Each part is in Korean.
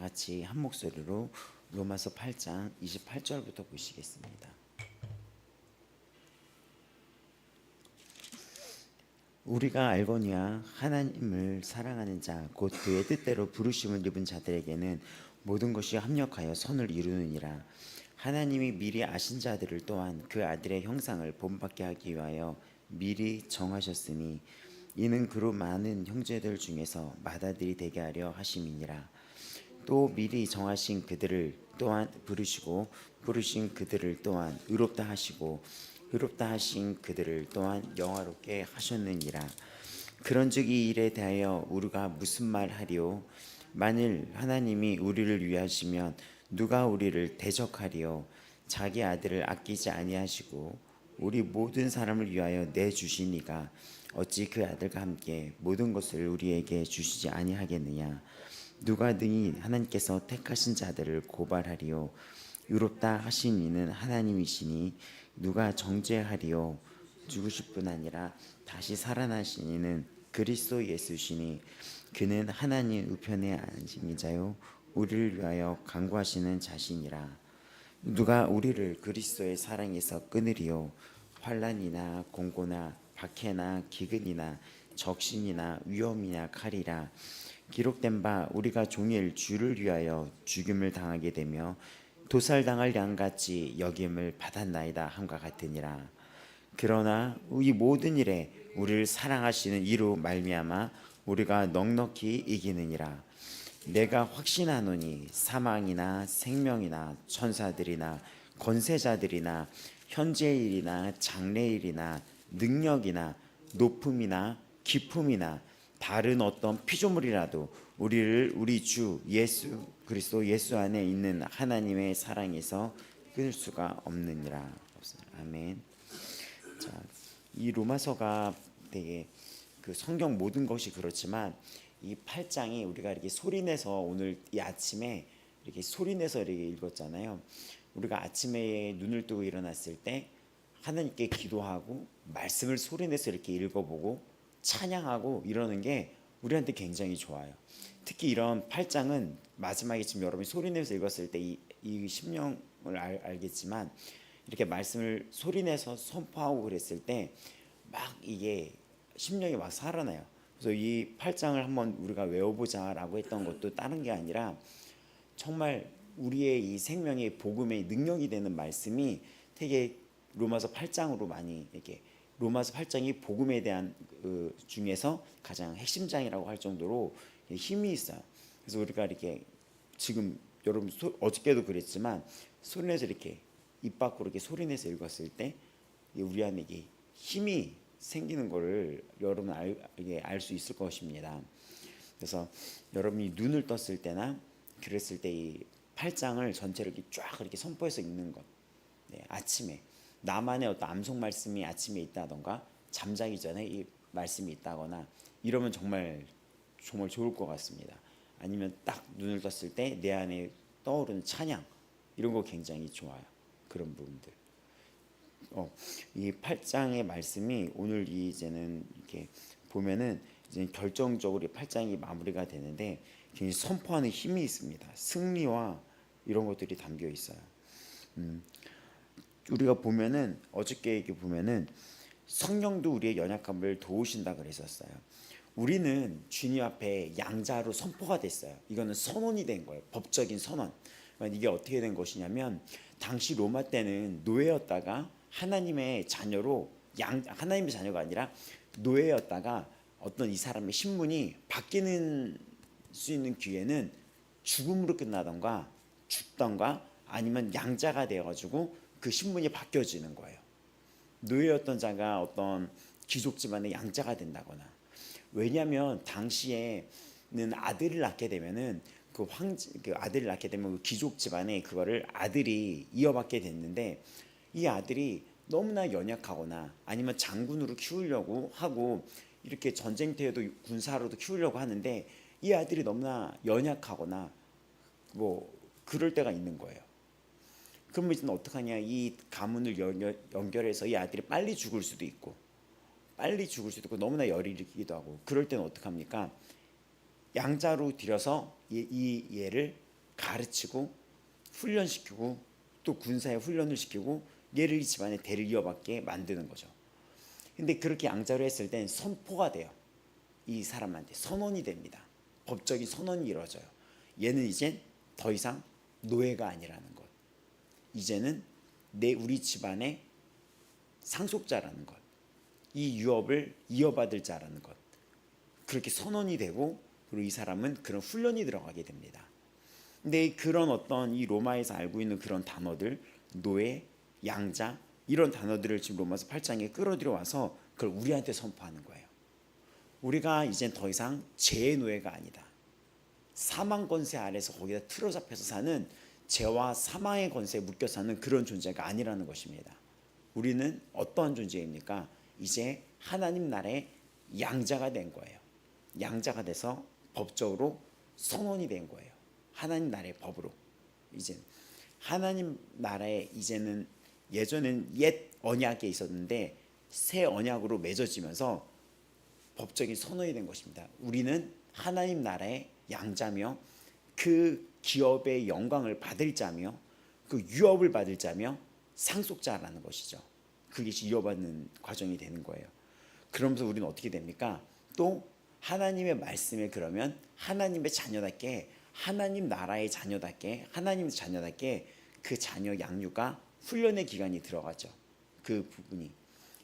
같이 한 목소리로 로마서 8장 28절부터 보시겠습니다. 우리가 알거니와 하나님을 사랑하는 자 곧 그의 뜻대로 부르심을 입은 자들에게는 모든 것이 합력하여 선을 이루느니라. 하나님이 미리 아신 자들을 또한 그 아들의 형상을 본받게 하기 위하여 미리 정하셨으니 이는 그로 많은 형제들 중에서 맏아들이 되게 하려 하심이니라. 또 미리 정하신 그들을 또한 부르시고 부르신 그들을 또한 의롭다 하시고 의롭다 하신 그들을 또한 영화롭게 하셨느니라. 그런즉 이 일에 대하여 우리가 무슨 말 하리요? 만일 하나님이 우리를 위하시면 누가 우리를 대적하리요? 자기 아들을 아끼지 아니하시고 우리 모든 사람을 위하여 내주시니가 어찌 그 아들과 함께 모든 것을 우리에게 주시지 아니하겠느냐? 누가 능히 하나님께서 택하신 자들을 고발하리요? 의롭다 하신 이는 하나님이시니 누가 정죄하리요? 죽으실 뿐 아니라 다시 살아나신 이는 그리스도 예수시니 그는 하나님 우편에 앉으신 자요 우리를 위하여 간구하시는 자신이라. 누가 우리를 그리스도의 사랑에서 끊으리요? 환난이나 공고나 박해나 기근이나 적신이나 위험이나 칼이라. 기록된 바 우리가 종일 주를 위하여 죽임을 당하게 되며 도살당할 양같이 여김을 받았나이다 함과 같으니라. 그러나 이 모든 일에 우리를 사랑하시는 이로 말미암아 우리가 넉넉히 이기느니라. 내가 확신하노니 사망이나 생명이나 천사들이나 권세자들이나 현재일이나 장래일이나 능력이나 높음이나 깊음이나 다른 어떤 피조물이라도 우리를 우리 주 예수 그리스도 예수 안에 있는 하나님의 사랑에서 끊을 수가 없느니라. 아멘. 자, 이 로마서가 되게 그 성경 모든 것이 그렇지만 이 8장이 우리가 이렇게 소리내서 오늘 이 아침에 이렇게 소리내서 이렇게 읽었잖아요. 우리가 아침에 눈을 뜨고 일어났을 때 하나님께 기도하고 말씀을 소리내서 이렇게 읽어보고 찬양하고 이러는 게 우리한테 굉장히 좋아요. 특히 이런 8장은 마지막에 지금 여러분이 소리내서 읽었을 때 이 심령을 알겠지만 이렇게 말씀을 소리내서 선포하고 그랬을 때 막 이게 심령이 막 살아나요. 그래서 이 8장을 한번 우리가 외워보자라고 했던 것도 다른 게 아니라 정말 우리의 이 생명의 복음의 능력이 되는 말씀이 되게 로마서 8장으로 많이 이렇게 로마서 8장이 복음에 대한 그 중에서 가장 핵심장이라고 할 정도로 힘이 있어요. 그래서 우리가 이렇게 지금 여러분 어저께도 그랬지만 소리내서 이렇게 입 밖으로 이렇게 소리내서 읽었을 때 우리 안에 이게 힘이 생기는 것을 여러분 알 수 있을 것입니다. 그래서 여러분이 눈을 떴을 때나 그랬을 때 이 8장을 전체를 이렇게 쫙 이렇게 선포해서 읽는 것. 네, 아침에 나만의 어떤 암송 말씀이 아침에 있다던가 잠자기 전에 이 말씀이 있다거나 이러면 정말 좋을 것 같습니다. 아니면 딱 눈을 떴을 때 내 안에 떠오르는 찬양 이런 거 굉장히 좋아요. 그런 부분들. 이 8장의 말씀이 오늘 이제는 이렇게 보면은 이제 결정적으로 8장이 마무리가 되는데 굉장히 선포하는 힘이 있습니다. 승리와 이런 것들이 담겨 있어요. 우리가 보면은 어저께 이렇게 보면은 성령도 우리의 연약함을 도우신다 그랬었어요. 우리는 주님 앞에 양자로 선포가 됐어요. 이거는 선언이 된 거예요. 법적인 선언. 이게 어떻게 된 것이냐면 당시 로마 때는 노예였다가 하나님의 자녀로 하나님의 자녀가 아니라 노예였다가 어떤 이 사람의 신분이 바뀌는 수 있는 기회는 죽음으로 끝나던가 죽던가 아니면 양자가 되어가지고 그 신분이 바뀌어지는 거예요. 노예였던 자가 어떤 귀족 집안의 양자가 된다거나. 왜냐하면 당시에는 아들을 낳게 되면은 그 아들을 낳게 되면 그 귀족 집안에 그거를 아들이 이어받게 됐는데 이 아들이 너무나 연약하거나 아니면 장군으로 키우려고 하고 이렇게 전쟁터에도 군사로도 키우려고 하는데 이 아들이 너무나 연약하거나 뭐 그럴 때가 있는 거예요. 그러면 이제 어떡하냐? 이 가문을 연결해서 이 아들이 빨리 죽을 수도 있고 너무나 열이 일기도 하고 그럴 때는 어떡합니까? 양자로 들여서 이 얘를 가르치고 훈련시키고 또 군사에 훈련을 시키고 얘를 이 집안의 대를 이어받게 만드는 거죠. 근데 그렇게 양자로 했을 땐 선포가 돼요. 이 사람한테 선언이 됩니다. 법적인 선언이 이루어져요. 얘는 이젠 더 이상 노예가 아니라는 것. 이제는 우리 집안의 상속자라는 것. 이 유업을 이어받을 자라는 것. 그렇게 선언이 되고 그리고 이 사람은 그런 훈련이 들어가게 됩니다. 근데 그런 어떤 이 로마에서 알고 있는 그런 단어들, 노예, 양자 이런 단어들을 지금 로마서 8장에 끌어들여 와서 그걸 우리한테 선포하는 거예요. 우리가 이젠 더 이상 죄의 노예가 아니다. 사망 권세 아래서 거기다 틀어잡혀서 사는 죄와 사망의 권세에 묶여 사는 그런 존재가 아니라는 것입니다. 우리는 어떠한 존재입니까? 이제 하나님 나라의 양자가 된 거예요. 양자가 돼서 법적으로 선언이 된 거예요. 하나님 나라의 법으로. 이제 하나님 나라에 이제는 예전엔 옛 언약에 있었는데 새 언약으로 맺어지면서 법적인 선언이 된 것입니다. 우리는 하나님 나라의 양자며 그 기업의 영광을 받을 자며 그 유업을 받을 자며 상속자라는 것이죠. 그게 이어받는 과정이 되는 거예요. 그러면서 우리는 어떻게 됩니까? 또 하나님의 말씀에 그러면 하나님의 자녀답게 하나님 나라의 자녀답게 하나님의 자녀답게 그 자녀 양육과 훈련의 기간이 들어가죠. 그 부분이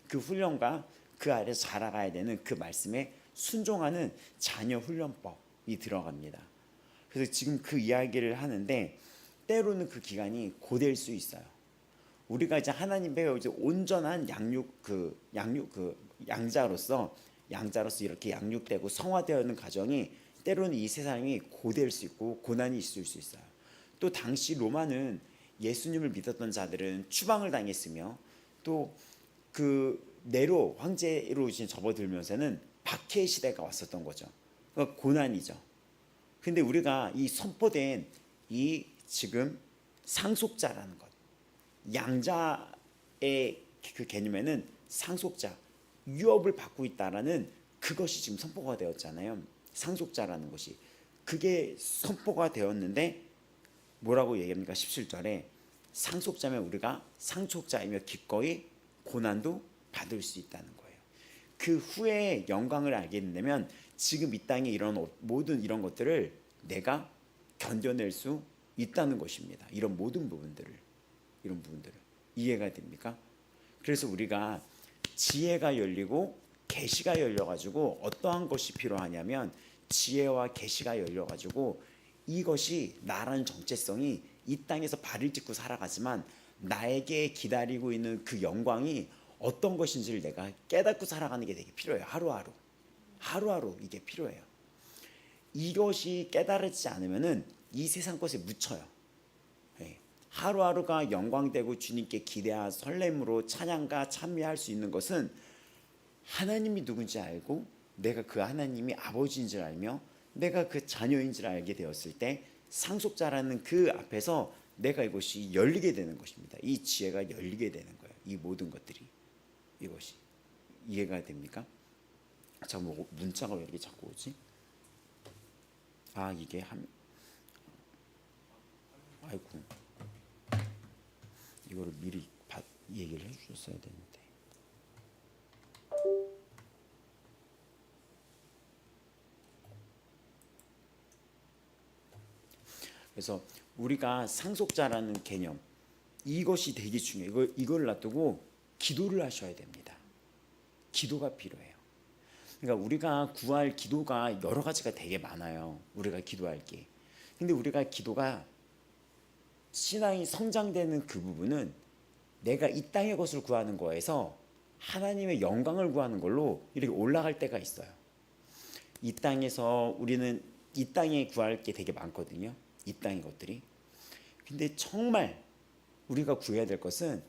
그 훈련과 그 아래서 자라가야 되는 그 말씀에 순종하는 자녀 훈련법이 들어갑니다. 그래서 지금 그 이야기를 하는데 때로는 그 기간이 고될 수 있어요. 우리가 이제 하나님의 이제 온전한 양자로서 이렇게 양육되고 성화되어 있는 과정이 때로는 이 세상이 고될 수 있고 고난이 있을 수 있어요. 또 당시 로마는 예수님을 믿었던 자들은 추방을 당했으며 또 그 네로 황제로 접어들면서는 박해의 시대가 왔었던 거죠. 그러니까 고난이죠. 근데 우리가 이 선포된 이 지금 상속자라는 것, 양자의 그 개념에는 상속자, 유업을 받고 있다라는 그것이 지금 선포가 되었잖아요. 상속자라는 것이. 그게 선포가 되었는데 뭐라고 얘기합니까? 17절에 상속자면 우리가 상속자이며 기꺼이 고난도 받을 수 있다는 거예요. 그 후에 영광을 알게 된다면 지금 이 땅에 이런 모든 이런 것들을 내가 견뎌낼 수 있다는 것입니다. 이런 부분들을 이해가 됩니까? 그래서 우리가 지혜가 열리고 계시가 열려가지고 어떠한 것이 필요하냐면 지혜와 계시가 열려가지고 이것이 나라는 정체성이 이 땅에서 발을 딛고 살아가지만 나에게 기다리고 있는 그 영광이 어떤 것인지를 내가 깨닫고 살아가는 게 되게 필요해요. 하루하루 이게 필요해요. 이것이 깨달아지지 않으면은 이 세상 것에 묻혀요. 하루하루가 영광되고 주님께 기대와 설렘으로 찬양과 찬미할 수 있는 것은 하나님이 누군지 알고 내가 그 하나님이 아버지인 줄 알며 내가 그 자녀인 줄 알게 되었을 때 상속자라는 그 앞에서 내가 이것이 열리게 되는 것입니다. 이 지혜가 열리게 되는 거예요. 이 모든 것들이 이것이 이해가 됩니까? 잠깐 문자가 왜 이렇게 자꾸 오지? 이게 아이고 이거를 미리 얘기를 해주셨어야 되는데. 그래서 우리가 상속자라는 개념 이것이 되게 중요해요. 이걸 놔두고 기도를 하셔야 됩니다. 기도가 필요해요. 그러니까 우리가 구할 기도가 여러 가지가 되게 많아요. 우리가 기도할 게. 근데 우리가 기도가 신앙이 성장되는 그 부분은 내가 이 땅의 것을 구하는 거에서 하나님의 영광을 구하는 걸로 이렇게 올라갈 때가 있어요. 이 땅에서 우리는 이 땅에 구할 게 되게 많거든요. 이 땅의 것들이. 근데 정말 우리가 구해야 될 것은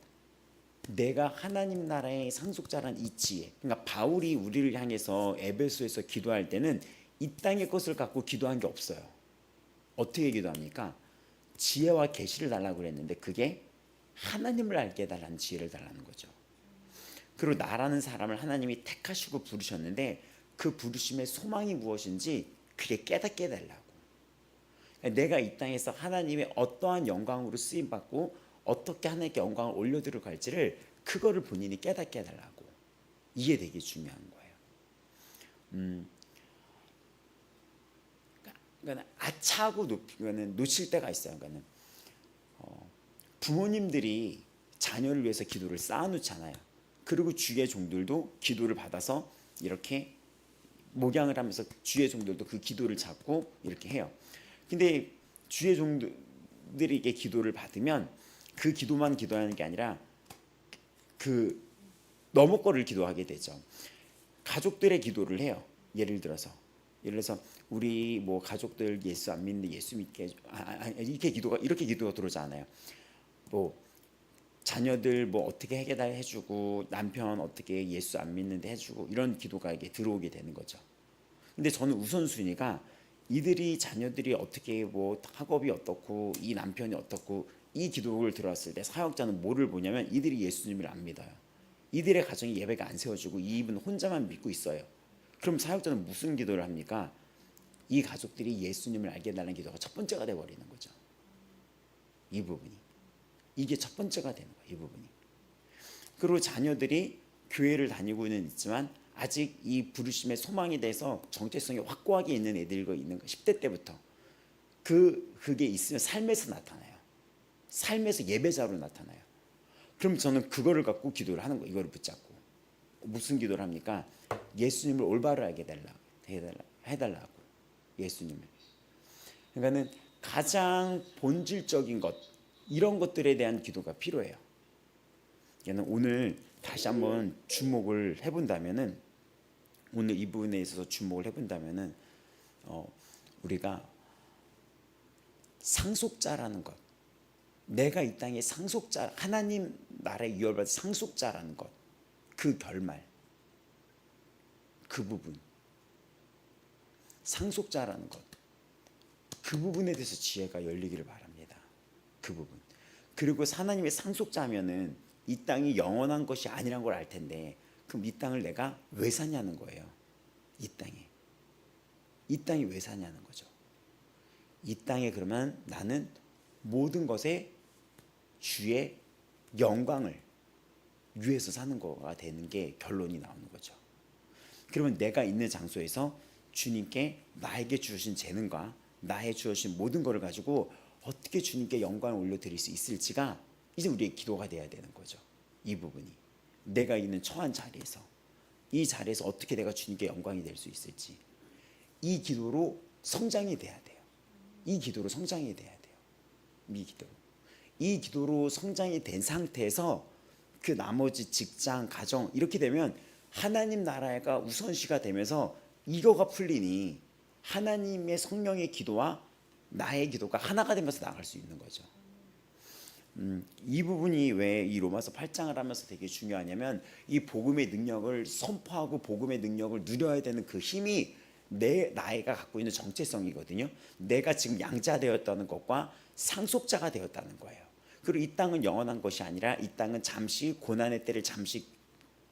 내가 하나님 나라의 상속자란 이 지혜. 그러니까 바울이 우리를 향해서 에베소에서 기도할 때는 이 땅의 것을 갖고 기도한 게 없어요. 어떻게 기도합니까? 지혜와 계시를 달라고 그랬는데 그게 하나님을 알게 해달라는 지혜를 달라는 거죠. 그리고 나라는 사람을 하나님이 택하시고 부르셨는데 그 부르심의 소망이 무엇인지 그게 깨닫게 해달라고. 내가 이 땅에서 하나님의 어떠한 영광으로 쓰임 받고 어떻게 하나님께 영광을 올려드려 갈지를 그거를 본인이 깨닫게 해달라고. 이게 되게 중요한 거예요. 그러니까 아차하고 놓칠 때가 있어요. 그러니까 부모님들이 자녀를 위해서 기도를 쌓아놓잖아요. 그리고 주의 종들도 기도를 받아서 이렇게 목양을 하면서 주의 종들도 그 기도를 잡고 이렇게 해요. 근데 주의 종들에게 기도를 받으면 그 기도만 기도하는 게 아니라 그 너머 거를 기도하게 되죠. 가족들의 기도를 해요. 예를 들어서 우리 뭐 가족들 예수 안 믿는데 예수 믿게 이렇게 기도가 들어오지 않아요. 뭐 자녀들 뭐 어떻게 해주고 남편 어떻게 예수 안 믿는데 해주고 이런 기도가 이게 들어오게 되는 거죠. 근데 저는 우선순위가 이들이 자녀들이 어떻게 뭐 학업이 어떻고 이 남편이 어떻고 이 기도를 들어왔을 때 사역자는 뭐를 보냐면 이들이 예수님을 안 믿어요. 이들의 가정이 예배가 안 세워지고 이분 혼자만 믿고 있어요. 그럼 사역자는 무슨 기도를 합니까? 이 가족들이 예수님을 알게 해달라는 기도가 첫 번째가 돼버리는 거죠. 이 부분이. 이게 첫 번째가 되는 거예요. 이 부분이. 그리고 자녀들이 교회를 다니고는 있지만 아직 이 부르심의 소망에 대해서 정체성이 확고하게 있는 애들과 있는 거 10대 때부터 그게 있으면 삶에서 나타나요. 삶에서 예배자로 나타나요. 그럼 저는 그거를 갖고 기도를 하는 거예요. 이거를 붙잡고 무슨 기도를 합니까? 예수님을 올바로 알게 해달라고. 예수님을. 그러니까는 가장 본질적인 것 이런 것들에 대한 기도가 필요해요. 얘는 오늘 다시 한번 주목을 해본다면은 오늘 이 부분에 있어서 주목을 해본다면은 우리가 상속자라는 것, 내가 이 땅의 상속자, 하나님 나라에 유업받은 상속자라는 것, 그 결말, 그 부분, 상속자라는 것, 그 부분에 대해서 지혜가 열리기를 바랍니다. 그 부분. 그리고 하나님의 상속자면은 이 땅이 영원한 것이 아니란 걸 알 텐데 그럼 이 땅을 내가 왜 사냐는 거예요. 이 땅이 왜 사냐는 거죠. 이 땅에 그러면 나는 모든 것에 주의 영광을 위해서 사는 거가 되는 게 결론이 나오는 거죠. 그러면 내가 있는 장소에서 주님께 나에게 주신 재능과 나의 주신 모든 것을 가지고 어떻게 주님께 영광을 올려드릴 수 있을지가 이제 우리의 기도가 돼야 되는 거죠. 이 부분이 내가 있는 처한 자리에서 이 자리에서 어떻게 내가 주님께 영광이 될 수 있을지 이 기도로 성장이 돼야 돼요. 이 기도로 성장이 돼야 돼요. 이 기도로 성장이 된 상태에서 그 나머지 직장, 가정 이렇게 되면 하나님 나라가 우선시가 되면서 이거가 풀리니 하나님의 성령의 기도와 나의 기도가 하나가 되면서 나갈 수 있는 거죠. 이 부분이 왜 이 로마서 8장을 하면서 되게 중요하냐면 이 복음의 능력을 선포하고 복음의 능력을 누려야 되는 그 힘이 나이가 갖고 있는 정체성이거든요. 내가 지금 양자 되었다는 것과 상속자가 되었다는 거예요. 그리고 이 땅은 영원한 것이 아니라 이 땅은 잠시 고난의 때를 잠시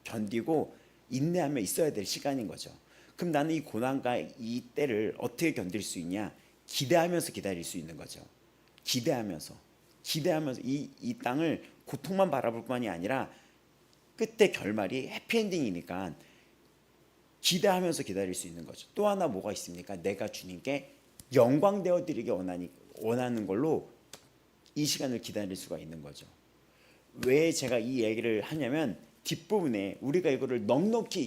견디고 인내하며 있어야 될 시간인 거죠. 그럼 나는 이 고난과 이 때를 어떻게 견딜 수 있냐? 기대하면서 기다릴 수 있는 거죠. 기대하면서 이 땅을 고통만 바라볼 뿐이 아니라 끝에 결말이 해피엔딩이니까 기대하면서 기다릴 수 있는 거죠. 또 하나 뭐가 있습니까? 내가 주님께 영광 되어 드리기 원하는 걸로 이 시간을 기다릴 수가 있는 거죠. 왜 제가 이 얘기를 하냐면 뒷부분에 우리가 이거를 넉넉히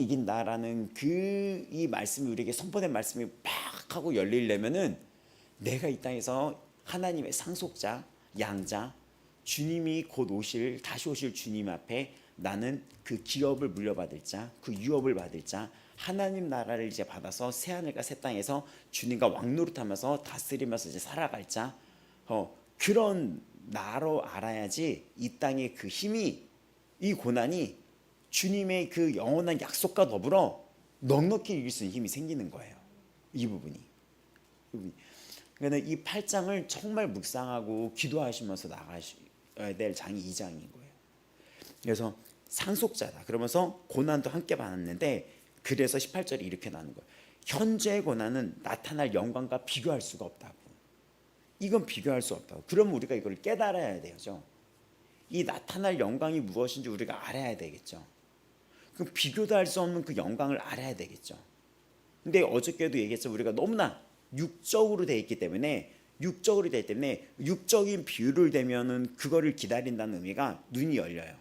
이긴다라는 이 말씀이 우리에게 선포된 말씀이 팍 하고 열리려면은 내가 이 땅에서 하나님의 상속자, 양자, 주님이 다시 오실 주님 앞에 나는 그 기업을 물려받을 자, 그 유업을 받을 자, 하나님 나라를 이제 받아서 새 하늘과 새 땅에서 주님과 왕노릇하면서 다스리면서 이제 살아갈 자, 그런 나로 알아야지 이 땅의 그 힘이 이 고난이 주님의 그 영원한 약속과 더불어 넉넉히 이길 수 있는 힘이 생기는 거예요. 이 부분이. 그러니까 이 8장을 정말 묵상하고 기도하시면서 나가셔야 될 장이 2장인 거예요. 그래서 상속자다. 그러면서 고난도 함께 받았는데 그래서 18절에 이렇게 나오는 거예요. 현재의 고난은 나타날 영광과 비교할 수가 없다고. 이건 비교할 수 없다고. 그럼 우리가 이걸 깨달아야 되죠. 이 나타날 영광이 무엇인지 우리가 알아야 되겠죠. 그 비교도 할 수 없는 그 영광을 알아야 되겠죠. 근데 어저께도 얘기했죠. 우리가 너무나 육적으로 돼 있기 때문에 육적인 비유를 대면은 그거를 기다린다는 의미가 눈이 열려요.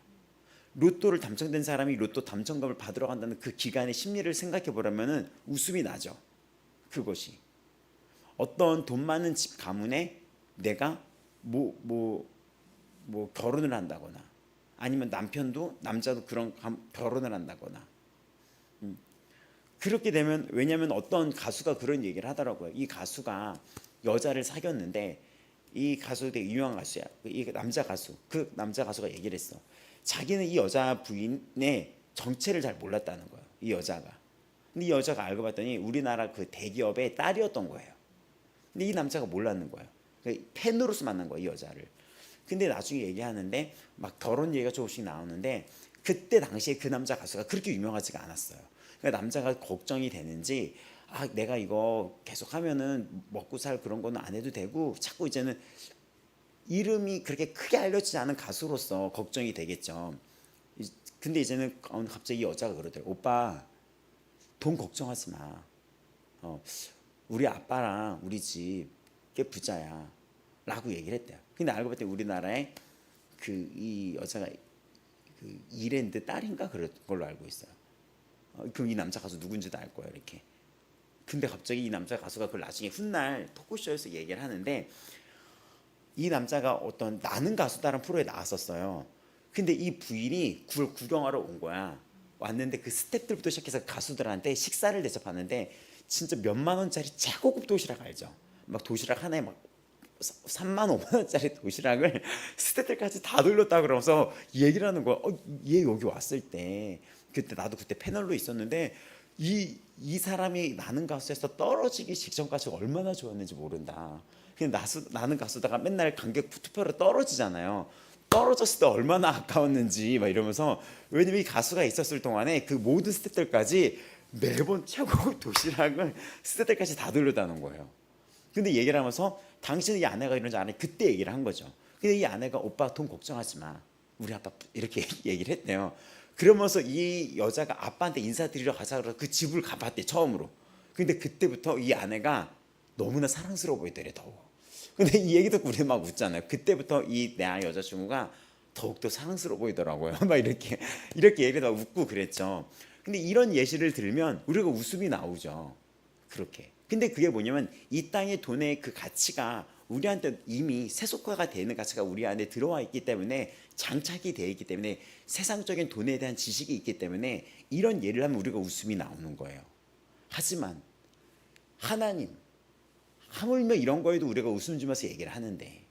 로또를 당첨된 사람이 로또 당첨금을 받으러 간다는 그 기간의 심리를 생각해 보려면은 웃음이 나죠. 그것이 어떤 돈 많은 집 가문에 내가 결혼을 한다거나 아니면 남자도 그런 결혼을 한다거나 그렇게 되면, 왜냐하면 어떤 가수가 그런 얘기를 하더라고요. 이 가수가 여자를 사귀었는데, 이 가수 되게 유명한 가수야. 이 남자 가수, 그 남자 가수가 얘기를 했어. 자기는 이 여자 부인의 정체를 잘 몰랐다는 거예요. 이 여자가. 근데 이 여자가 알고 봤더니 우리나라 그 대기업의 딸이었던 거예요. 근데 이 남자가 몰랐는 거예요. 팬으로서 만난 거예요, 이 여자를. 근데 나중에 얘기하는데 막 결혼 얘기가 조금씩 나오는데, 그때 당시에 그 남자 가수가 그렇게 유명하지가 않았어요. 그러니까 남자가 걱정이 되는지, 내가 이거 계속 하면은 먹고 살 그런 거는 안 해도 되고, 자꾸 이제는 이름이 그렇게 크게 알려지지 않은 가수로서 걱정이 되겠죠. 근데 이제는 갑자기 이 여자가 그러더라고요. 오빠, 돈 걱정하지 마. 우리 아빠랑 우리 집 꽤 부자야 라고 얘기를 했대요. 근데 알고 봤더니 우리나라에 이 여자가 그 이랜드 딸인가 그런 걸로 알고 있어요. 그럼 이 남자 가수 누군지도 알 거예요, 이렇게. 근데 갑자기 이 남자 가수가 그걸 나중에 훗날 토크쇼에서 얘기를 하는데, 이 남자가 어떤 나는 가수다라는 프로에 나왔었어요. 근데 이 부인이 그걸 구경하러 온 거야. 왔는데 그 스태프들부터 시작해서 가수들한테 식사를 대접하는데, 진짜 몇만 원짜리 최고급 도시락 알죠? 막 도시락 하나에 막 3만 5만 원짜리 도시락을 스태프들까지 다 돌렸다 그러면서 얘기를 하는 거야. 얘 여기 왔을 때, 그때 나도 그때 패널로 있었는데, 이 사람이 나는 가수에서 떨어지기 직전까지 얼마나 좋았는지 모른다. 그냥 나는 가수다가 맨날 관객 투표로 떨어지잖아요. 떨어졌을 때 얼마나 아까웠는지 막 이러면서, 왜냐면 이 가수가 있었을 동안에 그 모든 스태프들까지 매번 최고급 도시락을 스태프들까지 다 돌렸다는 거예요. 근데 얘기를 하면서 당신은 이 아내가 이런 줄 아니? 그때 얘기를 한 거죠. 근데 이 아내가 오빠 돈 걱정하지 마. 우리 아빠 이렇게 얘기를 했대요. 그러면서 이 여자가 아빠한테 인사드리러 가자 그래서 그 집을 가봤대, 처음으로. 근데 그때부터 이 아내가 너무나 사랑스러워 보이더래, 더워. 근데 이 얘기 듣고 우리 막 웃잖아요. 그때부터 이 내 여자친구가 더욱더 사랑스러워 보이더라고요. 막 이렇게 얘기를 다 웃고 그랬죠. 근데 이런 예시를 들으면 우리가 웃음이 나오죠. 그렇게. 근데 그게 뭐냐면, 이 땅의 돈의 그 가치가 우리한테 이미 세속화가 되는 가치가 우리 안에 들어와 있기 때문에, 장착이 되어 있기 때문에, 세상적인 돈에 대한 지식이 있기 때문에 이런 예를 하면 우리가 웃음이 나오는 거예요. 하지만 하나님, 하물며 이런 거에도 우리가 웃음 주면서 얘기를 하는데,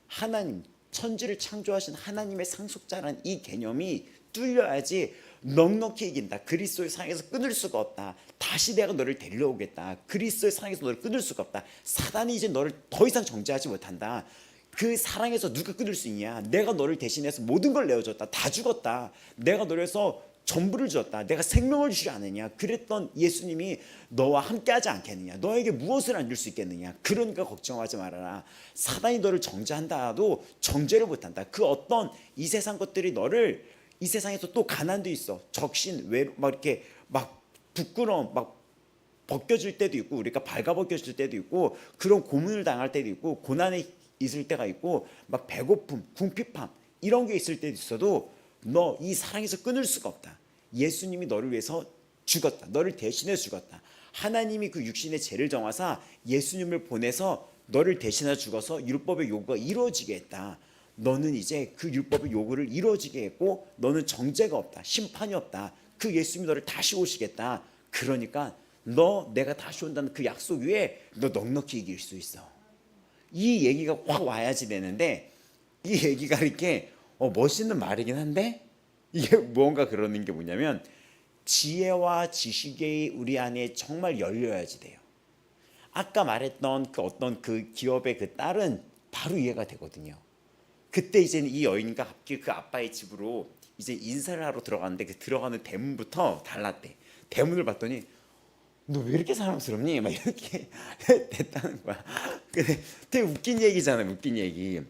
하나님, 천지를 창조하신 하나님의 상속자라는 이 개념이 뚫려야지 넉넉히 이긴다. 그리스도의 사랑에서 끊을 수가 없다. 다시 내가 너를 데리러 오겠다. 그리스도의 사랑에서 너를 끊을 수가 없다. 사단이 이제 너를 더 이상 정죄하지 못한다. 그 사랑에서 누가 끊을 수 있냐? 내가 너를 대신해서 모든 걸 내어줬다. 다 죽었다. 내가 너를 해서 전부를 주었다. 내가 생명을 주지 않느냐? 그랬던 예수님이 너와 함께하지 않겠느냐? 너에게 무엇을 안 줄 수 있겠느냐? 그러니까 걱정하지 말아라. 사단이 너를 정죄한다 해도 정죄를 못한다. 그 어떤 이 세상 것들이 너를, 이 세상에서 또 가난도 있어. 적신, 막 이렇게 막 부끄러움, 막 벗겨질 때도 있고, 우리가 발가벗겨질 때도 있고, 그런 고문을 당할 때도 있고, 고난에 있을 때가 있고, 막 배고픔, 궁핍함 이런 게 있을 때도 있어도 너 이 사랑에서 끊을 수가 없다. 예수님이 너를 위해서 죽었다. 너를 대신해 죽었다. 하나님이 그 육신의 죄를 정하사 예수님을 보내서 너를 대신해 죽어서 율법의 요구가 이루어지게 했다. 너는 이제 그 율법의 요구를 이루어지게 했고, 너는 정죄가 없다. 심판이 없다. 그 예수님이 너를 다시 오시겠다. 그러니까 내가 다시 온다는 그 약속 위에 너 넉넉히 이길 수 있어. 이 얘기가 확 와야지 되는데, 이 얘기가 이렇게 멋있는 말이긴 한데, 이게 뭔가 그러는 게 뭐냐면, 지혜와 지식이 우리 안에 정말 열려야지 돼요. 아까 말했던 그 어떤 그 기업의 그 딸은 바로 이해가 되거든요. 그때 이제는 이 여인과 함께 그 아빠의 집으로 이제 인사를 하러 들어갔는데, 그 들어가는 대문부터 달랐대. 대문을 봤더니 너 왜 이렇게 사랑스럽니? 막 이렇게 됐다는 거야. 근데 되게 웃긴 얘기잖아요. 웃긴 얘기.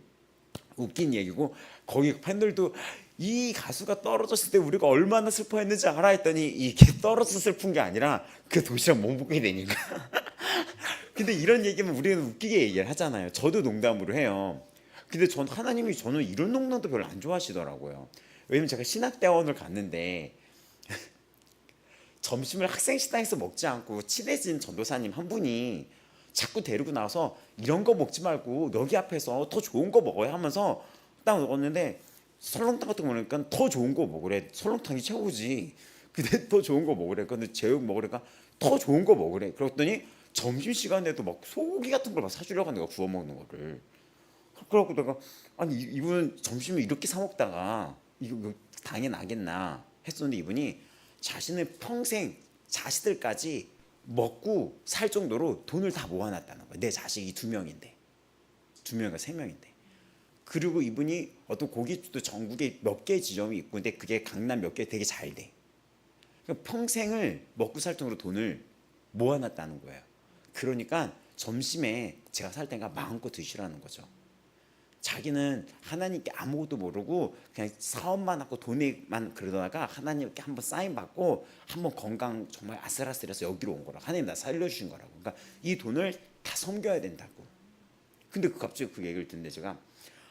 웃긴 얘기고 거기 팬들도 이 가수가 떨어졌을 때 우리가 얼마나 슬퍼했는지 알아 했더니 이게 떨어져서 슬픈 게 아니라 그 도시락 못 먹게 되니까. 근데 이런 얘기면 우리는 웃기게 얘기를 하잖아요. 저도 농담으로 해요. 근데 하나님이 저는 이런 농담도 별로 안 좋아하시더라고요. 왜냐면 제가 신학대원을 갔는데 점심을 학생 식당에서 먹지 않고 친해진 전도사님 한 분이 자꾸 데리고 나와서 이런 거 먹지 말고 여기 앞에서 더 좋은 거 먹어야 하면서 딱 먹었는데 설렁탕 같은 거 먹으니까 더 좋은 거 먹으래. 설렁탕이 최고지. 근데 더 좋은 거 먹으래. 근데 제육 먹으니까 더 좋은 거 먹으래. 그랬더니 점심시간에도 막 소고기 같은 걸 막 사주려고 하는 거야. 구워 먹는 거를. 그래갖고 내가 아니 이분 점심을 이렇게 사 먹다가 이거 당연하겠나 했었는데 이분이 자신의 평생 자식들까지 먹고 살 정도로 돈을 다 모아놨다는 거야. 내 자식이 두 명인데, 두 명인가 세 명인데. 그리고 이분이 어떤 고깃집도 전국에 몇 개 지점이 있고, 근데 그게 강남 몇 개 되게 잘 돼. 그러니까 평생을 먹고 살 정도로 돈을 모아놨다는 거예요. 그러니까 점심에 제가 살 때가 마음껏 드시라는 거죠. 자기는 하나님께 아무것도 모르고 그냥 사업만 하고 돈에만 그러다가 하나님께 한번 사인 받고 한번 건강 정말 아슬아슬해서 여기로 온 거라고. 하나님 나 살려주신 거라고. 그러니까 이 돈을 다 섬겨야 된다고. 근데 갑자기 그 얘기를 듣는데 제가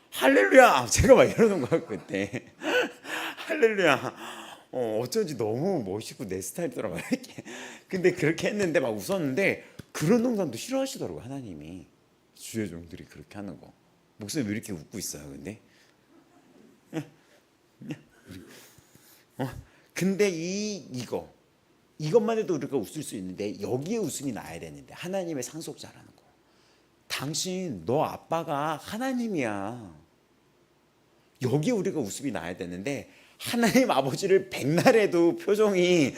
할렐루야 제가 막 이러는 거야 그때. 할렐루야. 어쩐지 너무 멋있고 내 스타일더라고요. 이렇게. 근데 그렇게 했는데 막 웃었는데 그런 농담도 싫어하시더라고요 하나님이. 주의 종들이 그렇게 하는 거. 목소리 왜 이렇게 웃고 있어요 근데? 근데 이것만 해도 우리가 웃을 수 있는데 여기에 웃음이 나야 되는데 하나님의 상속자라는 거. 당신 너 아빠가 하나님이야. 여기에 우리가 웃음이 나야 되는데 하나님 아버지를 백날해도 표정이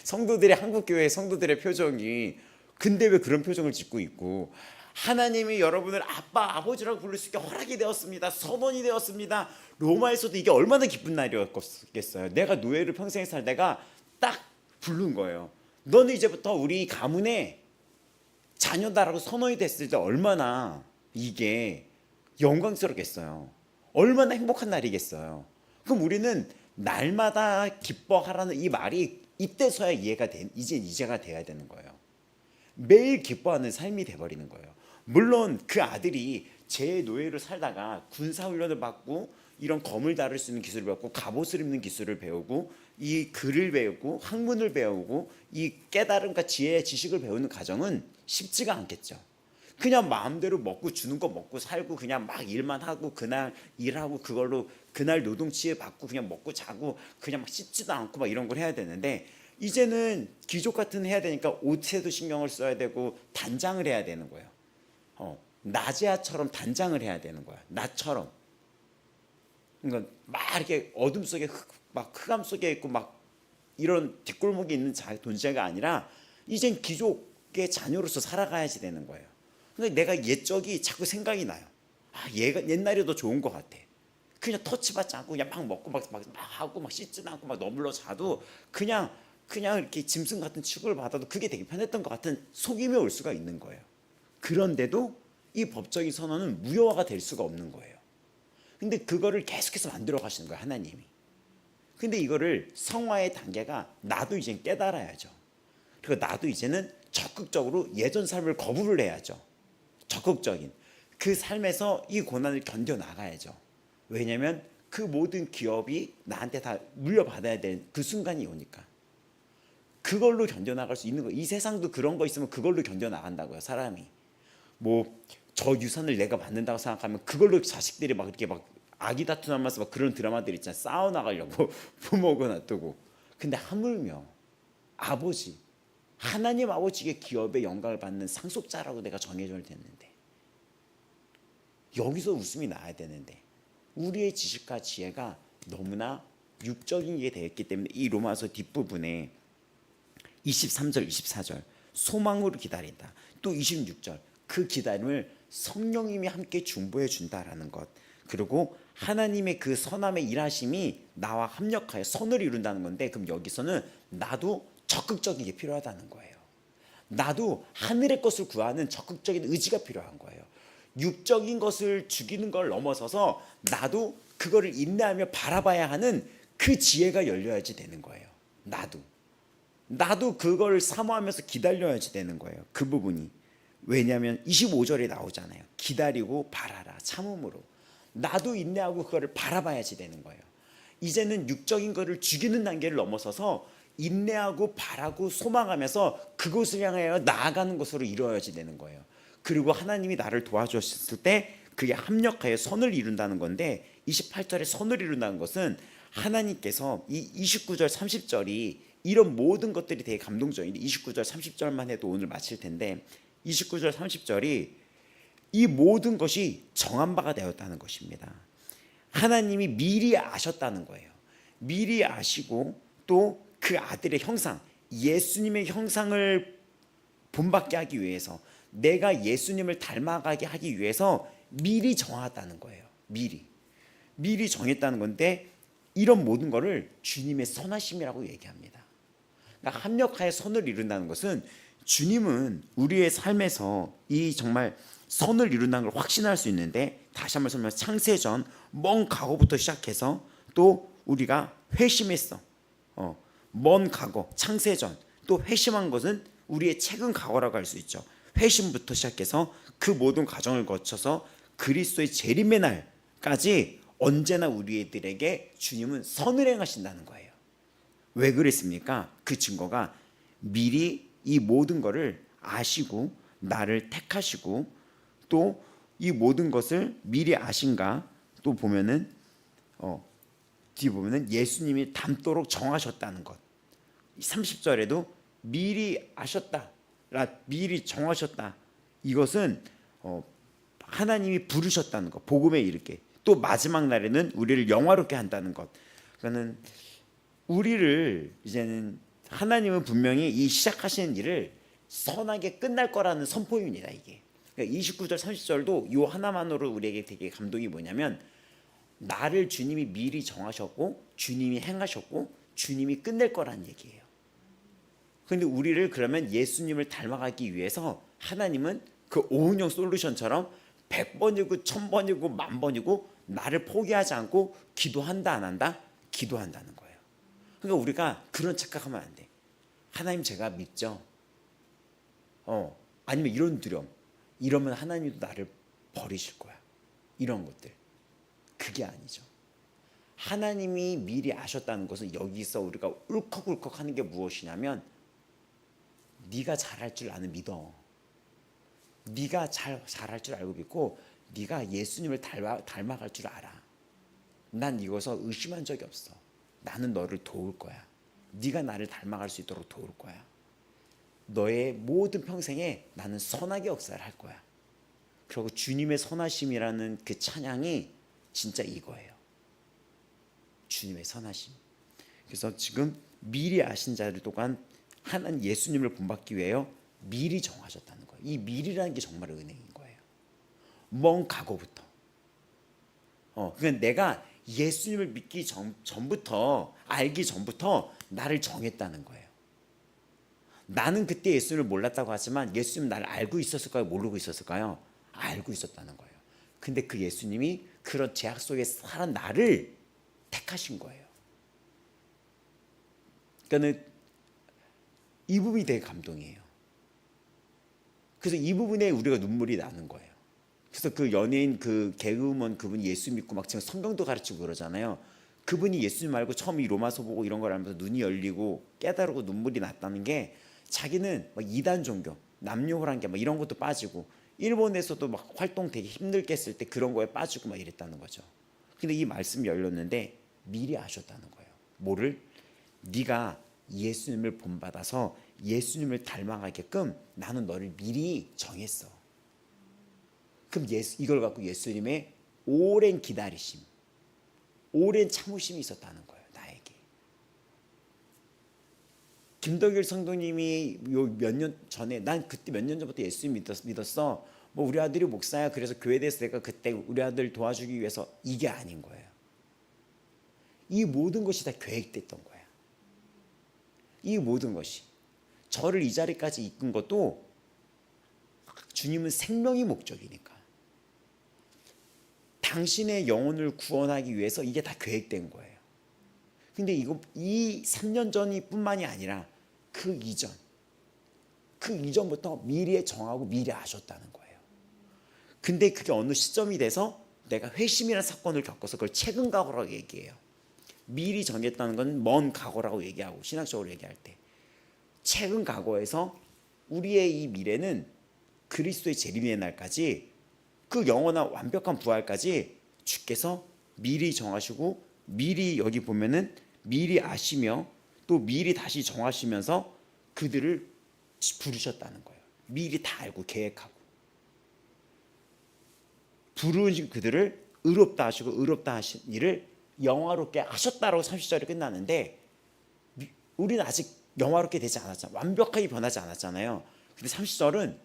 성도들의 한국교회 성도들의 표정이 근데 왜 그런 표정을 짓고 있고 하나님이 여러분을 아빠 아버지라고 부를 수 있게 허락이 되었습니다. 선언이 되었습니다. 로마에서도 이게 얼마나 기쁜 날이었겠어요. 내가 노예를 평생 살다가 딱 부른 거예요. 너는 이제부터 우리 가문의 자녀다라고 선언이 됐을 때 얼마나 이게 영광스럽겠어요. 얼마나 행복한 날이겠어요. 그럼 우리는 날마다 기뻐하라는 이 말이 이때서야 이제가 돼야 되는 거예요. 매일 기뻐하는 삶이 돼버리는 거예요. 물론 그 아들이 제 노예로 살다가 군사훈련을 받고 이런 검을 다룰 수 있는 기술을 배웠고 갑옷을 입는 기술을 배우고 이 글을 배우고 학문을 배우고 이 깨달음과 지혜의 지식을 배우는 과정은 쉽지가 않겠죠. 그냥 마음대로 먹고 주는 거 먹고 살고 그냥 막 일만 하고 그날 일하고 그걸로 그날 노동치에 받고 그냥 먹고 자고 그냥 막 씻지도 않고 막 이런 걸 해야 되는데 이제는 귀족 같은 해야 되니까 옷에도 신경을 써야 되고 단장을 해야 되는 거예요. 나제아처럼 단장을 해야 되는 거야. 나처럼. 그러니까 막 이렇게 어둠 속에 막 흑암 속에 있고 막 이런 뒷골목에 있는 존재가 아니라 이젠 귀족의 자녀로서 살아가야지 되는 거예요. 그러니까 내가 옛적이 자꾸 생각이 나요. 얘가 옛날이 더 좋은 것 같아. 그냥 터치받지 않고 그냥 막 먹고 막 하고 막 씻지도 않고 막 너물러 자도 그냥 이렇게 짐승 같은 취급을 받아도 그게 되게 편했던 것 같은 속임이 올 수가 있는 거예요. 그런데도 이 법적인 선언은 무효화가 될 수가 없는 거예요. 근데 그거를 계속해서 만들어 가시는 거예요 하나님이. 근데 이거를 성화의 단계가 나도 이제 깨달아야죠. 그리고 나도 이제는 적극적으로 예전 삶을 거부를 해야죠. 적극적인 그 삶에서 이 고난을 견뎌 나가야죠. 왜냐하면 그 모든 기업이 나한테 다 물려받아야 되는 그 순간이 오니까. 그걸로 견뎌 나갈 수 있는 거. 이 세상도 그런 거 있으면 그걸로 견뎌 나간다고요. 사람이 뭐 저 유산을 내가 받는다고 생각하면 그걸로 자식들이 막 이렇게 막 아기 다투면서 막 그런 드라마들 있잖아요. 싸워 나가려고 부모가 놔두고. 근데 하물며 아버지 하나님 아버지의 기업의 영광을 받는 상속자라고 내가 정해져야 되는데 여기서 웃음이 나야 되는데 우리의 지식과 지혜가 너무나 육적인 게 되었기 때문에 이 로마서 뒷부분에 23절 24절 소망으로 기다린다. 또 26절 그 기다림을 성령님이 함께 중보해 준다라는 것. 그리고 하나님의 그 선함의 일하심이 나와 합력하여 선을 이룬다는 건데 그럼 여기서는 나도 적극적인 게 필요하다는 거예요. 나도 하늘의 것을 구하는 적극적인 의지가 필요한 거예요. 육적인 것을 죽이는 걸 넘어서서 나도 그거를 인내하며 바라봐야 하는 그 지혜가 열려야지 되는 거예요. 나도 그걸 사모하면서 기다려야지 되는 거예요. 그 부분이. 왜냐하면 25절에 나오잖아요. 기다리고 바라라 참음으로. 나도 인내하고 그거를 바라봐야지 되는 거예요. 이제는 육적인 거를 죽이는 단계를 넘어서서 인내하고 바라고 소망하면서 그곳을 향하여 나아가는 것으로 이루어야지 되는 거예요. 그리고 하나님이 나를 도와주셨을 때 그게 합력하여 선을 이룬다는 건데, 28절에 선을 이룬다는 것은 하나님께서 이 29절 30절이 이런 모든 것들이 되게 감동적인데, 29절 30절만 해도 오늘 마칠 텐데 29절 30절이 이 모든 것이 정한 바가 되었다는 것입니다. 하나님이 미리 아셨다는 거예요. 미리 아시고 또 그 아들의 형상, 예수님의 형상을 본받게 하기 위해서, 내가 예수님을 닮아가게 하기 위해서 미리 정하다는 거예요. 미리 정했다는 건데, 이런 모든 것을 주님의 선하심이라고 얘기합니다. 그러니까 합력하여 선을 이룬다는 것은, 주님은 우리의 삶에서 이 정말 선을 이룬다는 걸 확신할 수 있는데, 다시 한번 설명해서 창세전 먼 과거부터 시작해서 또 우리가 회심했어. 먼 과거, 창세전, 또 회심한 것은 우리의 최근 과거라고 할 수 있죠. 회심부터 시작해서 그 모든 과정을 거쳐서 그리스도의 재림의 날까지 언제나 우리들에게 주님은 선을 행하신다는 거예요. 왜 그랬습니까? 그 증거가 미리 이 모든 것을 아시고 나를 택하시고 또 이 모든 것을 미리 아신가, 또 보면은 뒤에 보면은 예수님이 닮도록 정하셨다는 것. 30절에도 미리 아셨다, 미리 정하셨다. 이것은 하나님이 부르셨다는 것, 복음에 이르게. 또 마지막 날에는 우리를 영화롭게 한다는 것. 그러니까는 우리를 이제는 하나님은 분명히 이 시작하시는 일을 선하게 끝날 거라는 선포입니다. 이게. 그러니까 29절 30절도 이 하나만으로 우리에게 되게 감동이 뭐냐면, 나를 주님이 미리 정하셨고 주님이 행하셨고 주님이 끝낼 거라는 얘기예요. 그런데 우리를 그러면 예수님을 닮아가기 위해서 하나님은 그 오은영 솔루션처럼 100번이고 1000번이고 10,000번이고 나를 포기하지 않고 기도한다 안 한다? 기도한다는 거예요. 그러니까 우리가 그런 착각하면 안 돼. 하나님 제가 믿죠? 아니면 이런 두려움, 이러면 하나님도 나를 버리실 거야. 이런 것들. 그게 아니죠. 하나님이 미리 아셨다는 것은 여기서 우리가 울컥울컥 하는 게 무엇이냐면, 네가 잘할 줄 나는 믿어. 네가 잘할 줄 알고 믿고 네가 예수님을 닮아갈 줄 알아. 난 이것을 의심한 적이 없어. 나는 너를 도울 거야. 네가 나를 닮아갈 수 있도록 도울 거야. 너의 모든 평생에 나는 선하게 역사를 할 거야. 그리고 주님의 선하심이라는 그 찬양이 진짜 이거예요. 주님의 선하심. 그래서 지금 미리 아신 자들 또한 하나님 예수님을 본받기 위하여 미리 정하셨다는 거예요. 이 미리라는 게 정말 은혜인 거예요. 먼 과거부터. 그러니까 내가 예수님을 믿기 전부터, 알기 전부터 나를 정했다는 거예요. 나는 그때 예수님을 몰랐다고 하지만 예수님 나를 알고 있었을까요? 모르고 있었을까요? 알고 있었다는 거예요. 근데 그 예수님이 그런 죄악 속에 살아 나를 택하신 거예요. 그러니까는 이 부분이 되게 감동이에요. 그래서 이 부분에 우리가 눈물이 나는 거예요. 그래서 그 연예인 그 개그우먼 그분이 예수 믿고 막 지금 성경도 가르치고 그러잖아요. 그분이 예수님 말고 처음 이 로마서 보고 이런 걸 알면서 눈이 열리고 깨달고 눈물이 났다는 게, 자기는 막 이단 종교, 남녀호란계 막 이런 것도 빠지고 일본에서도 막 활동 되게 힘들게 했을 때 그런 거에 빠지고 막 이랬다는 거죠. 근데 이 말씀이 열렸는데 미리 아셨다는 거예요. 뭐를? 네가 예수님을 본받아서 예수님을 닮아가게끔 나는 너를 미리 정했어. 그럼 이걸 갖고 예수님의 오랜 기다리심, 오랜 참으심이 있었다는 거예요. 나에게. 김덕일 성도님이 요 몇 년 전에, 난 그때 몇 년 전부터 예수님 믿었어. 뭐 우리 아들이 목사야. 그래서 교회에 대해서 내가 그때 우리 아들 도와주기 위해서, 이게 아닌 거예요. 이 모든 것이 다 계획됐던 거야. 이 모든 것이 저를 이 자리까지 이끈 것도 주님은 생명이 목적이니까. 당신의 영혼을 구원하기 위해서 이게 다 계획된 거예요. 근데 이 3년 전이 뿐만이 아니라 그 이전부터 미리 정하고 미리 아셨다는 거예요. 근데 그게 어느 시점이 돼서 내가 회심이라는 사건을 겪어서 그걸 최근 과거라고 얘기해요. 미리 정했다는 건 먼 과거라고 얘기하고, 신학적으로 얘기할 때 최근 과거에서 우리의 이 미래는 그리스도의 재림의 날까지, 그 영원한 완벽한 부활까지 주께서 미리 정하시고, 미리 여기 보면은 미리 아시며 또 미리 다시 정하시면서 그들을 부르셨다는 거예요. 미리 다 알고 계획하고 부르신 그들을 의롭다 하시고 의롭다 하신 일을 영화롭게 하셨다라고 30절이 끝나는데, 우리는 아직 영화롭게 되지 않았잖아요. 완벽하게 변하지 않았잖아요. 근데 30절은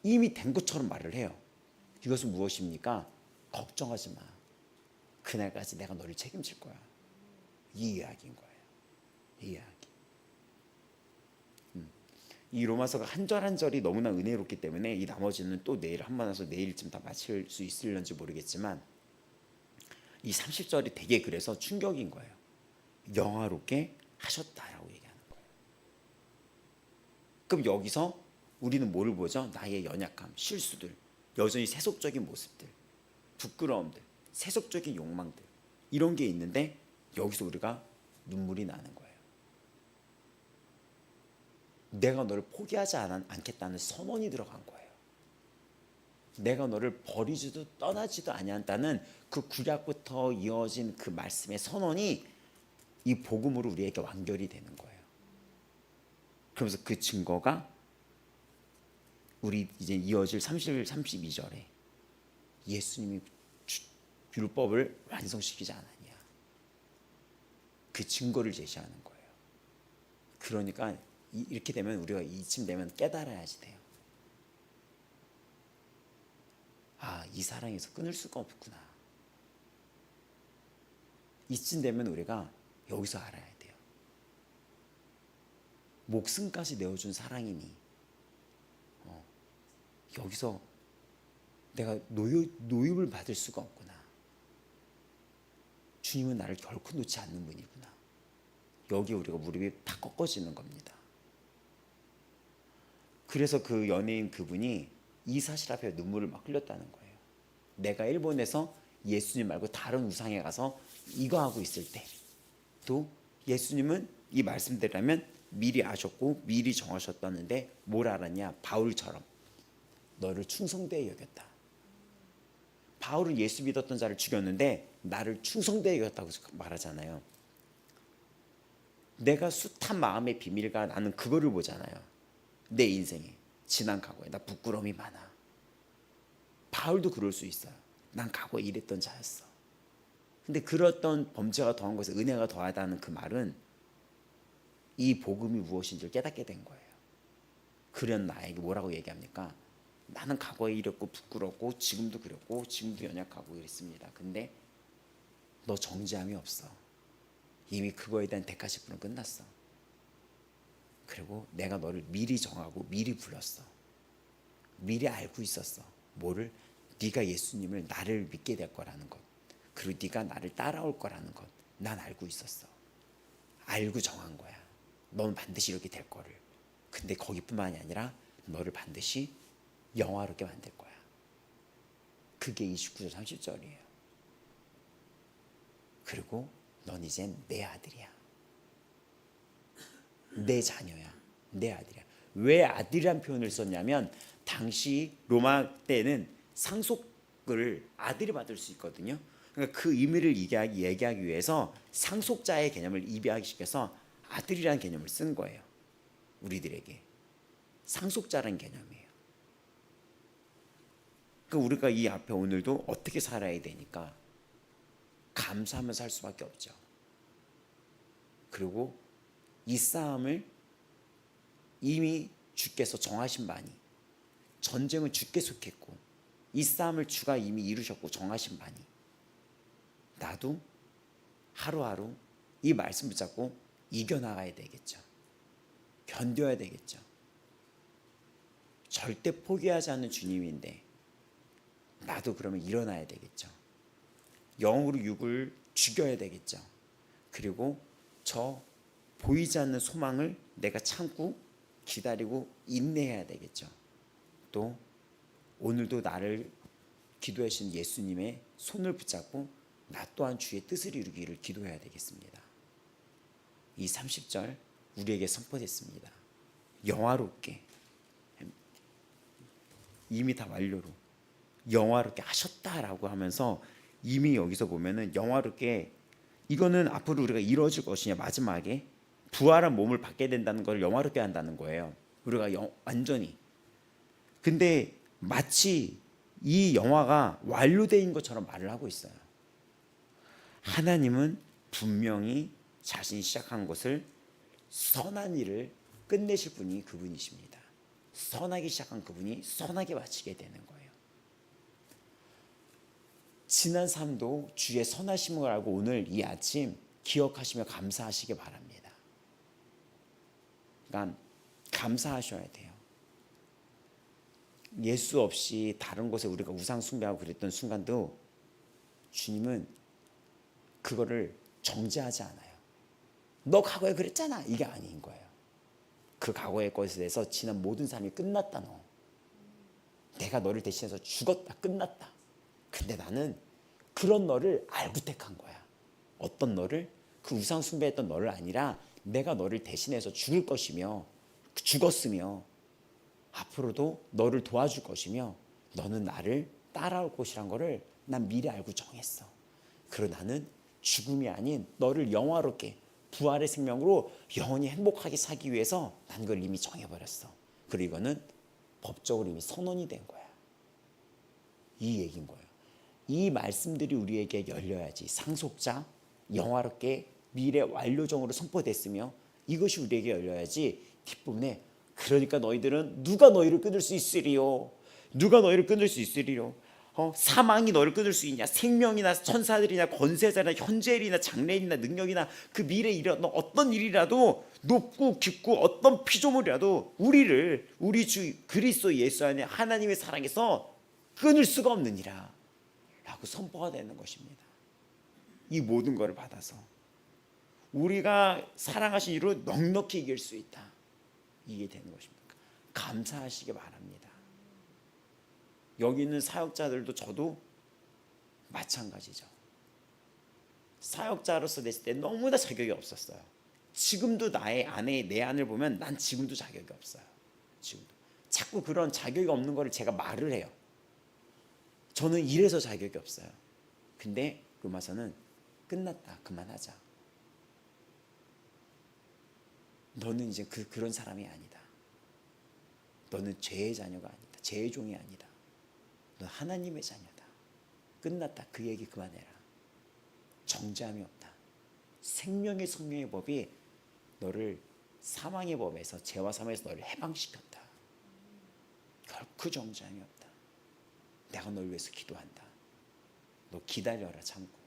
이미 된 것처럼 말을 해요. 이것은 무엇입니까? 걱정하지 마. 그날까지 내가 너를 책임질 거야. 이 이야기인 거예요. 이 이야기. 이 로마서가 한 절 한 절이 너무나 은혜롭기 때문에 이 나머지는 또 내일 한번 와서 내일쯤 다 마칠 수 있을런지 모르겠지만, 이 30절이 되게 그래서 충격인 거예요. 영화롭게 하셨다라고 얘기하는 거예요. 그럼 여기서 우리는 뭐를 보죠? 나의 연약함, 실수들, 여전히 세속적인 모습들, 부끄러움들, 세속적인 욕망들, 이런 게 있는데 여기서 우리가 눈물이 나는 거예요. 내가 너를 포기하지 않겠다는 선언이 들어간 거예요. 내가 너를 버리지도 떠나지도 아니한다는 그 구약부터 이어진 그 말씀의 선언이 이 복음으로 우리에게 완결이 되는 거예요. 그러면서 그 증거가 우리 이제 이어질 31, 32절에 예수님이 율법을 완성시키지 않았냐, 그 증거를 제시하는 거예요. 그러니까 이렇게 되면 우리가 이쯤 되면 깨달아야지 돼요. 아, 이 사랑에서 끊을 수가 없구나. 이쯤 되면 우리가 여기서 알아야 돼요. 목숨까지 내어준 사랑이니 여기서 내가 노임을 받을 수가 없구나. 주님은 나를 결코 놓지 않는 분이구나. 여기에 우리가 무릎이 다 꺾어지는 겁니다. 그래서 그 연예인 그분이 이 사실 앞에 눈물을 막 흘렸다는 거예요. 내가 일본에서 예수님 말고 다른 우상에 가서 이거 하고 있을 때 또 예수님은 이 말씀대로라면 미리 아셨고 미리 정하셨다는데 뭘 알았냐? 바울처럼 너를 충성되이 여겼다. 바울은 예수 믿었던 자를 죽였는데 나를 충성되이 여겼다고 말하잖아요. 내가 숱한 마음의 비밀과 나는 그거를 보잖아요. 내 인생에, 지난 과거에 나 부끄러움이 많아. 바울도 그럴 수 있어요. 난 과거에 이랬던 자였어. 근데 그랬던 범죄가 더한 것에 은혜가 더하다는 그 말은 이 복음이 무엇인지를 깨닫게 된 거예요. 그런 나에게 뭐라고 얘기합니까? 나는 과거에 이랬고 부끄럽고 지금도 그랬고 지금도 연약하고 이랬습니다. 근데 너 정죄함이 없어. 이미 그거에 대한 대가시분은 끝났어. 그리고 내가 너를 미리 정하고 미리 불렀어. 미리 알고 있었어. 뭐를? 네가 예수님을 나를 믿게 될 거라는 것, 그리고 네가 나를 따라올 거라는 것 난 알고 있었어. 알고 정한 거야. 넌 반드시 이렇게 될 거를. 근데 거기뿐만이 아니라 너를 반드시 영화롭게 만들 거야. 그게 29절 30절이에요. 그리고 넌 이제 내 아들이야. 내 자녀야. 내 아들이야. 왜 아들이란 표현을 썼냐면 당시 로마 때는 상속을 아들이 받을 수 있거든요. 그러니까 그 의미를 얘기하기 위해서 상속자의 개념을 입양시켜서 아들이라는 개념을 쓴 거예요. 우리들에게 상속자라는 개념이에요. 그러니까 우리가 이 앞에 오늘도 어떻게 살아야 되니까 감사하면서 살 수밖에 없죠. 그리고 이 싸움을 이미 주께서 정하신 바니, 전쟁은 주께 속했고 이 싸움을 주가 이미 이루셨고 정하신 바니, 나도 하루하루 이 말씀 붙잡고 이겨나가야 되겠죠. 견뎌야 되겠죠. 절대 포기하지 않는 주님인데 나도 그러면 일어나야 되겠죠. 영으로 육을 죽여야 되겠죠. 그리고 저 보이지 않는 소망을 내가 참고 기다리고 인내해야 되겠죠. 또 오늘도 나를 기도해 주신 예수님의 손을 붙잡고 나 또한 주의 뜻을 이루기를 기도해야 되겠습니다. 이 30절 우리에게 선포됐습니다. 영화롭게, 이미 다 완료로 영화롭게 하셨다라고 하면서 이미 여기서 보면은 영화롭게, 이거는 앞으로 우리가 이루어질 것이냐, 마지막에 부활한 몸을 받게 된다는 걸 영화롭게 한다는 거예요. 우리가 완전히. 근데 마치 이 영화가 완료된 것처럼 말을 하고 있어요. 하나님은 분명히 자신이 시작한 것을, 선한 일을 끝내실 분이 그분이십니다. 선하게 시작한 그분이 선하게 마치게 되는 거예요. 지난 삶도 주의 선하심을 알고 오늘 이 아침 기억하시며 감사하시기 바랍니다. 그러니까 감사하셔야 돼요. 예수 없이 다른 곳에 우리가 우상 숭배하고 그랬던 순간도 주님은 그거를 정죄하지 않아요. 너 과거에 그랬잖아, 이게 아닌 거예요. 그 과거의 것에 대해서 지난 모든 삶이 끝났다. 너 내가 너를 대신해서 죽었다, 끝났다. 근데 나는 그런 너를 알고 택한 거야. 어떤 너를? 그 우상 숭배했던 너를 아니라 내가 너를 대신해서 죽을 것이며 죽었으며 앞으로도 너를 도와줄 것이며 너는 나를 따라올 것이란 거를 난 미리 알고 정했어. 그리고 나는 죽음이 아닌 너를 영화롭게 부활의 생명으로 영원히 행복하게 살기 위해서 난 그걸 이미 정해버렸어. 그리고 이거는 법적으로 이미 선언이 된 거야. 이 얘기인 거예요. 이 말씀들이 우리에게 열려야지 상속자, 영화롭게 미래 완료정으로 선포됐으며 이것이 우리에게 열려야지 뒷부분에 그러니까 너희들은 누가 너희를 끊을 수 있으리요? 누가 너희를 끊을 수 있으리요? 사망이 너를 끊을 수 있냐? 생명이나 천사들이나 권세자나 현재일이나 장래일이나 능력이나 그 미래 일이라도 어떤 일이라도 높고 깊고 어떤 피조물이라도 우리를 우리 주 그리스도 예수 안에 하나님의 사랑에서 끊을 수가 없느니라 라고 선포가 되는 것입니다. 이 모든 것을 받아서 우리가 사랑하신 이로 넉넉히 이길 수 있다. 이게 되는 것입니다. 감사하시기 바랍니다. 여기 있는 사역자들도 저도 마찬가지죠. 사역자로서 됐을 때 너무나 자격이 없었어요. 지금도 나의 안에 내 안을 보면 난 지금도 자격이 없어요. 지금도 자꾸 그런 자격이 없는 거를 제가 말을 해요. 저는 이래서 자격이 없어요. 근데 로마서는 끝났다, 그만하자. 너는 이제 그런 사람이 아니다. 너는 죄의 자녀가 아니다. 죄의 종이 아니다. 너 하나님의 자녀다. 끝났다. 그 얘기 그만해라. 정죄함이 없다. 생명의 성령의 법이 너를 사망의 법에서, 죄와 사망에서 너를 해방시켰다. 결코 정죄함이 없다. 내가 널 위해서 기도한다. 너 기다려라, 참고.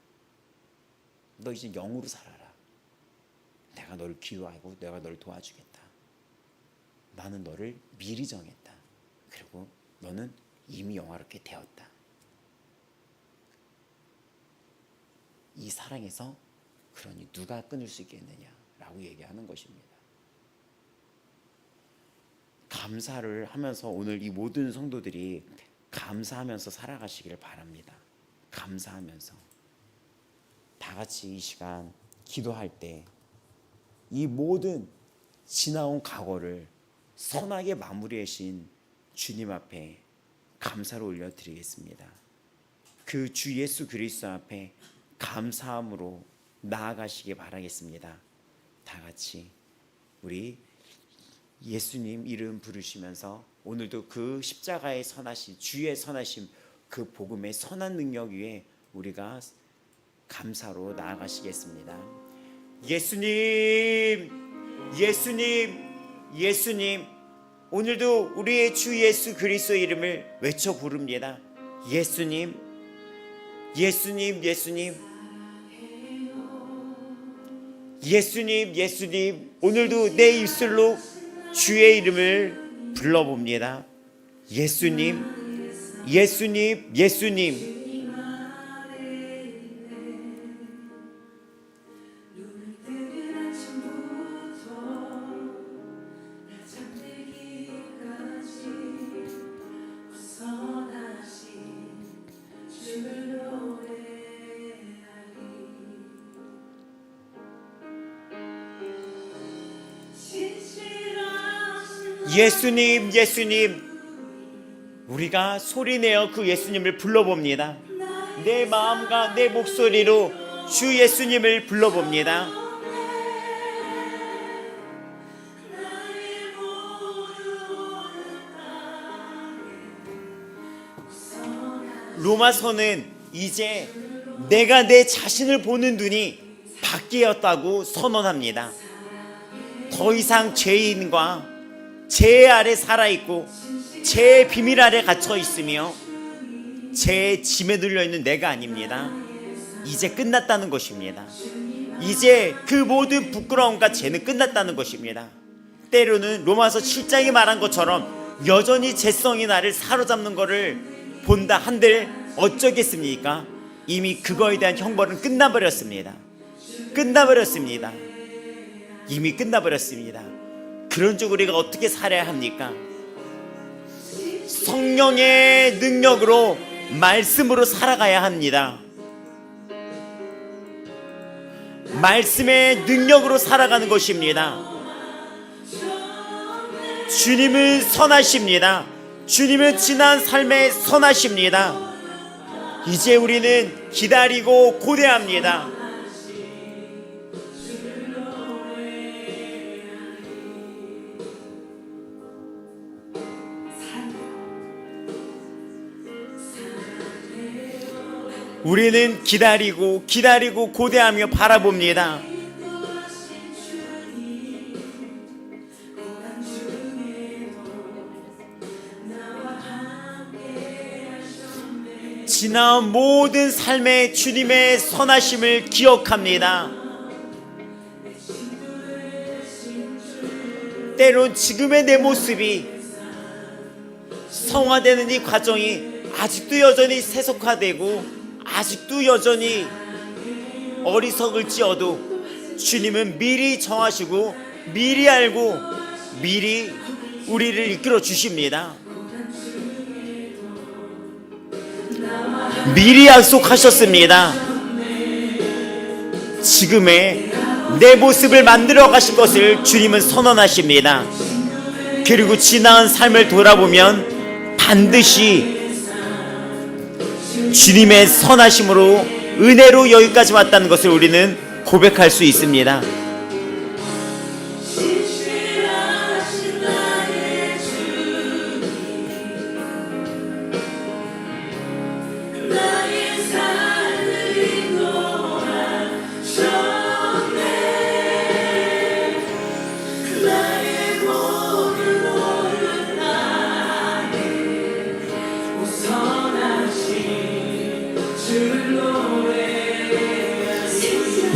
너 이제 영으로 살아라. 내가 너를 기도하고 내가 너를 도와주겠다. 나는 너를 미리 정했다. 그리고 너는 이미 영화롭게 되었다. 이 사랑에서 그러니 누가 끊을 수 있겠느냐라고 얘기하는 것입니다. 감사를 하면서 오늘 이 모든 성도들이 감사하면서 살아가시기를 바랍니다. 감사하면서 다 같이 이 시간 기도할 때 이 모든 지나온 과거를 선하게 마무리하신 주님 앞에 감사를 올려드리겠습니다. 그 주 예수 그리스도 앞에 감사함으로 나아가시기 바라겠습니다. 다 같이 우리 예수님 이름 부르시면서 오늘도 그 십자가의 선하심, 주의 선하심, 그 복음의 선한 능력 위에 우리가 감사로 나아가시겠습니다. 예수님, 예수님, 예수님, 오늘도 우리의 주 예수 그리스도 이름을 외쳐 부릅니다. 예수님, 예수님, 예수님, 예수님, 예수님, 오늘도 내 입술로 주의 이름을 불러봅니다. 예수님, 예수님, 예수님. 예수님, 예수님. 우리가 소리내어 그 예수님을 불러봅니다. 내 마음과 내 목소리로 주 예수님을 불러봅니다. 로마서는 이제 내가 내 자신을 보는 눈이 바뀌었다고 선언합니다. 더 이상 죄인과 죄 아래 살아있고 죄의 비밀 아래 갇혀 있으며 죄의 짐에 눌려있는 내가 아닙니다. 이제 끝났다는 것입니다. 이제 그 모든 부끄러움과 죄는 끝났다는 것입니다. 때로는 로마서 7장이 말한 것처럼 여전히 죄성이 나를 사로잡는 것을 본다 한들 어쩌겠습니까? 이미 그거에 대한 형벌은 끝나버렸습니다. 끝나버렸습니다. 이미 끝나버렸습니다. 그런 적 우리가 어떻게 살아야 합니까? 성령의 능력으로 말씀으로 살아가야 합니다. 말씀의 능력으로 살아가는 것입니다. 주님은 선하십니다. 주님은 지난 삶에 선하십니다. 이제 우리는 기다리고 고대합니다. 우리는 기다리고 고대하며 바라봅니다. 지나온 모든 삶의 주님의 선하심을 기억합니다. 때론 지금의 내 모습이 성화되는 이 과정이 아직도 여전히 세속화되고 아직도 여전히 어리석을지어도 주님은 미리 정하시고 미리 알고 미리 우리를 이끌어 주십니다. 미리 약속하셨습니다. 지금의 내 모습을 만들어 가실 것을 주님은 선언하십니다. 그리고 지나온 삶을 돌아보면 반드시 주님의 선하심으로 은혜로 여기까지 왔다는 것을 우리는 고백할 수 있습니다.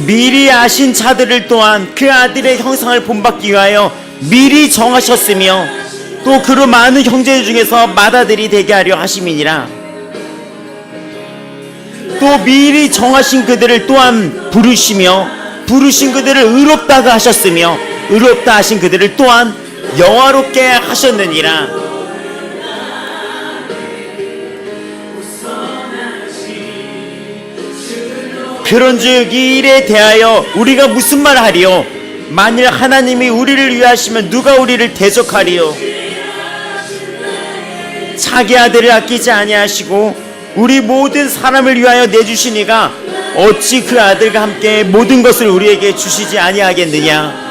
미리 아신 자들을 또한 그 아들의 형상을 본받기 위하여 미리 정하셨으며 또 그로 많은 형제 중에서 맏아들이 되게 하려 하심이니라. 또 미리 정하신 그들을 또한 부르시며 부르신 그들을 의롭다고 하셨으며 의롭다 하신 그들을 또한 영화롭게 하셨느니라. 그런즉 이 일에 대하여 우리가 무슨 말 하리요? 만일 하나님이 우리를 위하시면 누가 우리를 대적하리요? 자기 아들을 아끼지 아니하시고 우리 모든 사람을 위하여 내주시니가 어찌 그 아들과 함께 모든 것을 우리에게 주시지 아니하겠느냐?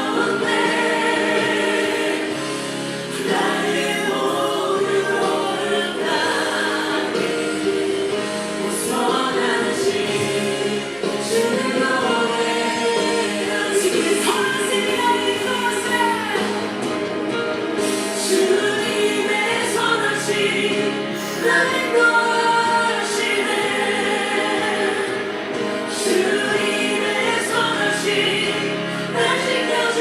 주님의 선하심 나 신경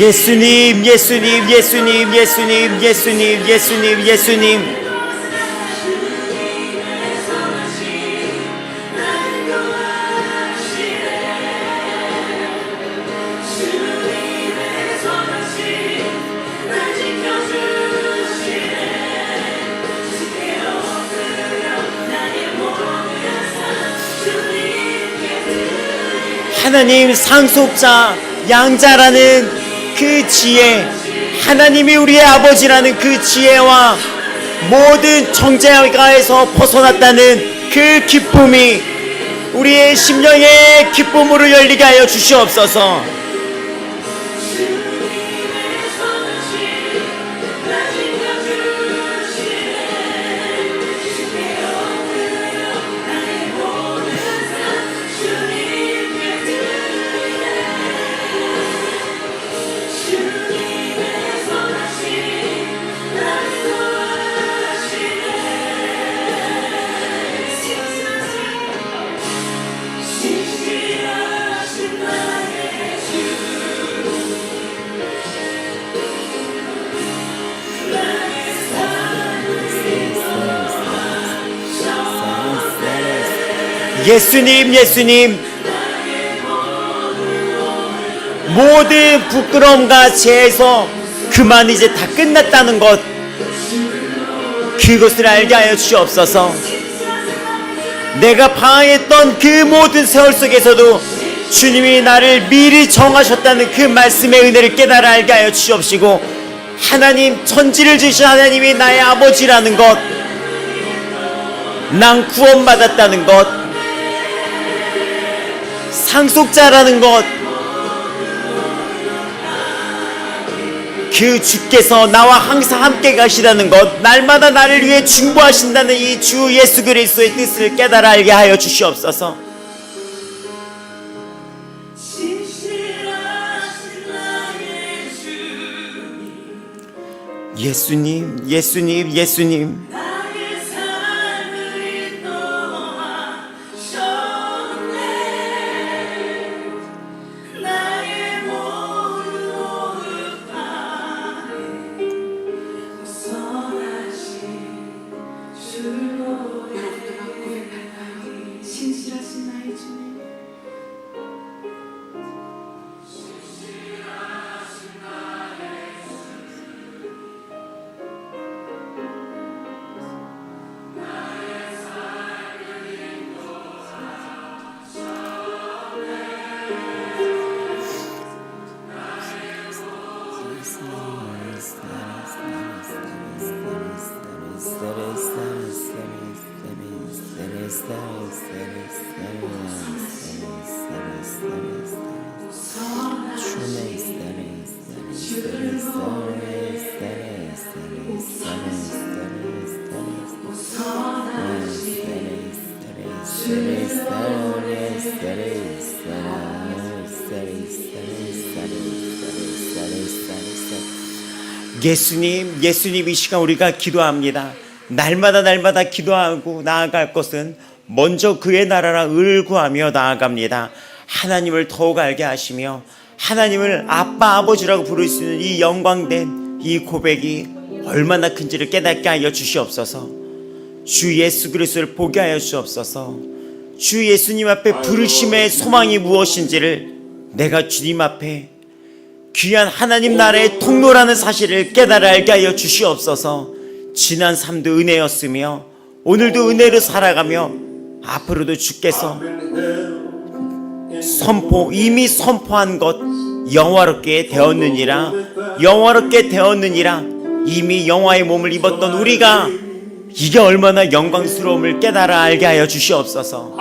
예수님, 예수님, 예수님, 예수님, 예수님, 예수님, 예수님. 하나님 상속자, 양자라는 그 지혜, 하나님이 우리의 아버지라는 그 지혜와 모든 정죄가에서 벗어났다는 그 기쁨이 우리의 심령의 기쁨으로 열리게 하여 주시옵소서. 예수님, 예수님, 모든 부끄러움과 죄에서 그만 이제 다 끝났다는 것, 그것을 알게 하여 주시옵소서. 내가 방황했던 그 모든 세월 속에서도 주님이 나를 미리 정하셨다는 그 말씀의 은혜를 깨달아 알게 하여 주시옵시고, 하나님, 천지를 지으신 하나님이 나의 아버지라는 것, 난 구원받았다는 것, 상속자라는 것, 그 주께서 나와 항상 함께 가시다는 것, 날마다 나를 위해 중보하신다는 이 주 예수 그리스도의 뜻을 깨달아 알게 하여 주시옵소서. 예수님, 예수님, 예수님. 예수님, 예수님, 이 시간 우리가 기도합니다. 날마다 기도하고 나아갈 것은 먼저 그의 나라라 을 구하며 나아갑니다. 하나님을 더욱 알게 하시며 하나님을 아빠, 아버지라고 부를 수 있는 이 영광된 이 고백이 얼마나 큰지를 깨닫게 하여 주시옵소서. 주 예수 그리스도를 보게 하여 주옵소서. 주 예수님 앞에 부르심의 소망이 무엇인지를 내가 주님 앞에 귀한 하나님 나라의 통로라는 사실을 깨달아 알게 하여 주시옵소서. 지난 삶도 은혜였으며 오늘도 은혜로 살아가며 앞으로도 주께서 이미 선포한 것 영화롭게 되었느니라. 영화롭게 되었느니라. 이미 영화의 몸을 입었던 우리가 이게 얼마나 영광스러움을 깨달아 알게 하여 주시옵소서.